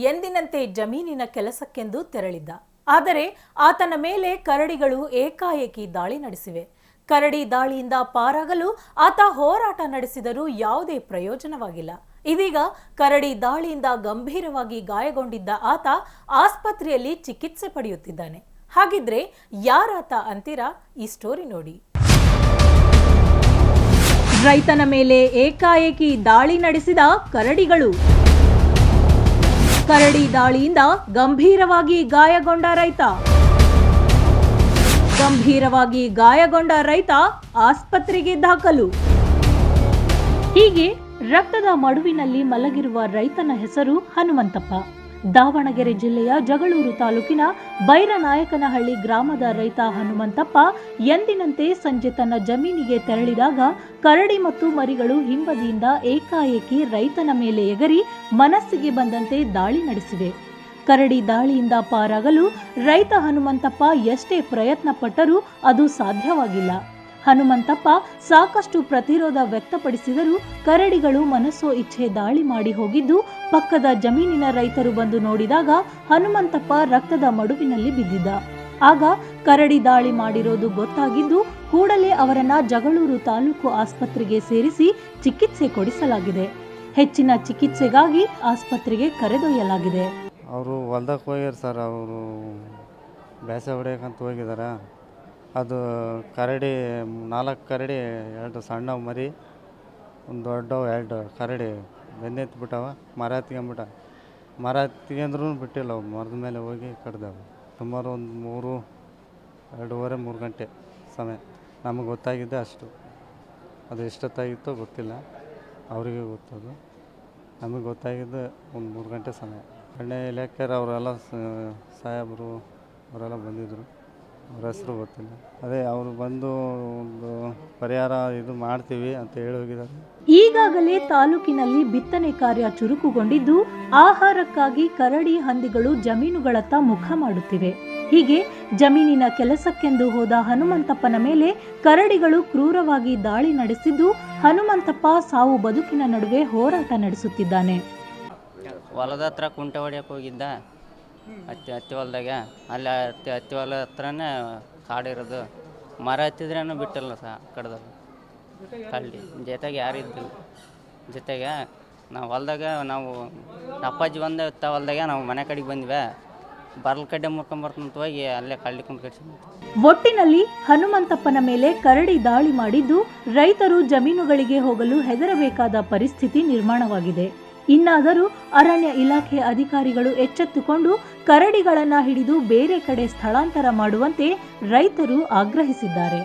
ಎಂದಿನಂತೆ ಜಮೀನಿನ ಕೆಲಸಕ್ಕೆಂದು ತೆರಳಿದ್ದ. ಆದರೆ ಆತನ ಮೇಲೆ ಕರಡಿಗಳು ಏಕಾಏಕಿ ದಾಳಿ ನಡೆಸಿವೆ. ಕರಡಿ ದಾಳಿಯಿಂದ ಪಾರಾಗಲು ಆತ ಹೋರಾಟ ನಡೆಸಿದರೂ ಯಾವುದೇ ಪ್ರಯೋಜನವಾಗಿಲ್ಲ. ಇದೀಗ ಕರಡಿ ದಾಳಿಯಿಂದ ಗಂಭೀರವಾಗಿ ಗಾಯಗೊಂಡಿದ್ದ ಆತ ಆಸ್ಪತ್ರೆಯಲ್ಲಿ ಚಿಕಿತ್ಸೆ ಪಡೆಯುತ್ತಿದ್ದಾನೆ. ಹಾಗಿದ್ರೆ ಯಾರಾತ ಅಂತೀರಾ? ಈ ಸ್ಟೋರಿ ನೋಡಿ. ರೈತನ ಮೇಲೆ ಏಕಾಏಕಿ ದಾಳಿ ನಡೆಸಿದ ಕರಡಿಗಳು. ಕರಡಿ ದಾಳಿಯಿಂದ ಗಂಭೀರವಾಗಿ ಗಾಯಗೊಂಡ ರೈತ. ಗಂಭೀರವಾಗಿ ಗಾಯಗೊಂಡ ರೈತ ಆಸ್ಪತ್ರೆಗೆ ದಾಖಲು. ಹೀಗೆ ರಕ್ತದ ಮಡುವಿನಲ್ಲಿ ಮಲಗಿರುವ ರೈತನ ಹೆಸರು ಹನುಮಂತಪ್ಪ. ದಾವಣಗೆರೆ ಜಿಲ್ಲೆಯ ಜಗಳೂರು ತಾಲೂಕಿನ ಬೈರನಾಯಕನಹಳ್ಳಿ ಗ್ರಾಮದ ರೈತ ಹನುಮಂತಪ್ಪ ಎಂದಿನಂತೆ ಸಂಜೆ ತನ್ನ ಜಮೀನಿಗೆ ತೆರಳಿದಾಗ ಕರಡಿ ಮತ್ತು ಮರಿಗಳು ಹಿಂಬದಿಯಿಂದ ಏಕಾಏಕಿ ರೈತನ ಮೇಲೆ ಎಗರಿ ಮನಸ್ಸಿಗೆ ಬಂದಂತೆ ದಾಳಿ ನಡೆಸಿವೆ. ಕರಡಿ ದಾಳಿಯಿಂದ ಪಾರಾಗಲು ರೈತ ಹನುಮಂತಪ್ಪ ಎಷ್ಟೇ ಪ್ರಯತ್ನ ಪಟ್ಟರೂ ಅದು ಸಾಧ್ಯವಾಗಿಲ್ಲ. ಹನುಮಂತಪ್ಪ ಸಾಕಷ್ಟು ಪ್ರತಿರೋಧ ವ್ಯಕ್ತಪಡಿಸಿದರೂ ಕರಡಿಗಳು ಮನಸ್ಸೋ ಇಚ್ಛೆ ದಾಳಿ ಮಾಡಿ ಹೋಗಿದ್ದು ಪಕ್ಕದ ಜಮೀನಿನ ರೈತರು ಬಂದು ನೋಡಿದಾಗ ಹನುಮಂತಪ್ಪ ರಕ್ತದ ಮಡುವಿನಲ್ಲಿ ಬಿದ್ದಿದ್ದ. ಆಗ ಕರಡಿ ದಾಳಿ ಮಾಡಿರೋದು ಗೊತ್ತಾಗಿದ್ದು ಕೂಡಲೇ ಅವರನ್ನ ಜಗಳೂರು ತಾಲೂಕು ಆಸ್ಪತ್ರೆಗೆ ಸೇರಿಸಿ ಚಿಕಿತ್ಸೆ ಕೊಡಿಸಲಾಗಿದೆ. ಹೆಚ್ಚಿನ ಚಿಕಿತ್ಸೆಗಾಗಿ ಆಸ್ಪತ್ರೆಗೆ ಕರೆದೊಯ್ಯಲಾಗಿದೆ. ಅವರು ಹೊಲ್ದಕ್ಕೆ ಹೋಗ್ಯಾರ ಸರ್. ಅವರು ಬೇಸೆ ಹೊಡೆಯಕ್ಕಂತ ಹೋಗಿದಾರ. ಅದು ಕರಡಿ 4 ಕರಡಿ, 2 ಸಣ್ಣ ಮರಿ, ಒಂದು ದೊಡ್ಡವು 2 ಕರಡಿ ಬೆನ್ನೆತ್ಬಿಟ್ಟವ. ಮರ ಹತ್ಕೊಂಬಿಟ್ಟ. ಮರ ಹತ್ಕೊಂಡ್ರೂ ಬಿಟ್ಟಿಲ್ಲ. ಅವು ಮರದ ಮೇಲೆ ಹೋಗಿ ಕಡ್ದವು. ಸುಮಾರು ಒಂದು 2:30-3 ಗಂಟೆ ಸಮಯ. ನಮಗೆ ಗೊತ್ತಾಗಿದ್ದೆ ಅಷ್ಟು. ಅದು ಎಷ್ಟೊತ್ತಾಗಿತ್ತೋ ಗೊತ್ತಿಲ್ಲ, ಅವರಿಗೆ ಗೊತ್ತದು. ನಮಗೆ ಗೊತ್ತಾಗಿದ್ದು ಒಂದು 3 ಗಂಟೆ ಸಮಯ. ಅರಣ್ಯ ಇಲಾಖೆಯರು ಅವರೆಲ್ಲ ಸಾಹೇಬರು ಅವರೆಲ್ಲ ಬಂದಿದ್ದರು. ಅವ್ರ ಹೆಸರು ಗೊತ್ತಿಲ್ಲ. ಅದೇ ಅವರು ಬಂದು ಒಂದು ಪರಿಹಾರ ಇದು ಮಾಡ್ತೀವಿ ಅಂತ ಹೇಳಿ ಹೋಗಿದ್ದಾರೆ. ಈಗಾಗಲೇ ತಾಲೂಕಿನಲ್ಲಿ ಬಿತ್ತನೆ ಕಾರ್ಯ ಚುರುಕುಗೊಂಡಿದ್ದು ಆಹಾರಕ್ಕಾಗಿ ಕರಡಿ ಹಂದಿಗಳು ಜಮೀನುಗಳತ್ತ ಮುಖ ಮಾಡುತ್ತಿವೆ. ಹೀಗೆ ಜಮೀನಿನ ಕೆಲಸಕ್ಕೆಂದು ಹೋದ ಹನುಮಂತಪ್ಪನ ಮೇಲೆ ಕರಡಿಗಳು ಕ್ರೂರವಾಗಿ ದಾಳಿ ನಡೆಸಿದ್ದು ಹನುಮಂತಪ್ಪ ಸಾವು ಬದುಕಿನ ನಡುವೆ ಹೋರಾಟ ನಡೆಸುತ್ತಿದ್ದಾನೆ. ಹೊಲದ ಹತ್ರ ಕುಂಟೆ ಹೊಡ್ಯಕ್ಕೆ ಹೋಗಿದ್ದ. ಹತ್ತಿ ಹೊಲದಾಗ ಅಲ್ಲಿ ಹತ್ತಿ ಹೊಲ ಹತ್ರನೇ ಕಾಡಿರೋದು. ಮರ ಹತ್ತಿದ್ರೇನು ಬಿಟ್ಟಿಲ್ಲ ಕಡ್ದದು ಕಳ್ಳಿ. ಜೊತೆಗೆ ಯಾರಿದ್ದಿಲ್ಲ. ಜೊತೆಗೆ ನಾವು ಹೊಲದಾಗ ನಾವು ಅಪ್ಪಾಜಿ ಬಂದ ಹೊಲದಾಗ ನಾವು ಮನೆ ಕಡೆಗೆ ಬಂದ್ವಿ. ಬರ್ಲ್ ಕಡ್ಡೆ ಮುರ್ಕೊಂಬರ್ತಂತ ಹೋಗಿ ಅಲ್ಲೇ ಕಳ್ಳಿ ಕುಂತ ಕಟ್ಸಿ. ಒಟ್ಟಿನಲ್ಲಿ ಹನುಮಂತಪ್ಪನ ಮೇಲೆ ಕರಡಿ ದಾಳಿ ಮಾಡಿದ್ದು ರೈತರು ಜಮೀನುಗಳಿಗೆ ಹೋಗಲು ಹೆದರಬೇಕಾದ ಪರಿಸ್ಥಿತಿ ನಿರ್ಮಾಣವಾಗಿದೆ. ಇನ್ನಾದರೂ ಅರಣ್ಯ ಇಲಾಖೆ ಅಧಿಕಾರಿಗಳು ಎಚ್ಚೆತ್ತುಕೊಂಡು ಕರಡಿಗಳನ್ನು ಹಿಡಿದು ಬೇರೆ ಕಡೆ ಸ್ಥಳಾಂತರ ಮಾಡುವಂತೆ ರೈತರು ಆಗ್ರಹಿಸಿದ್ದಾರೆ.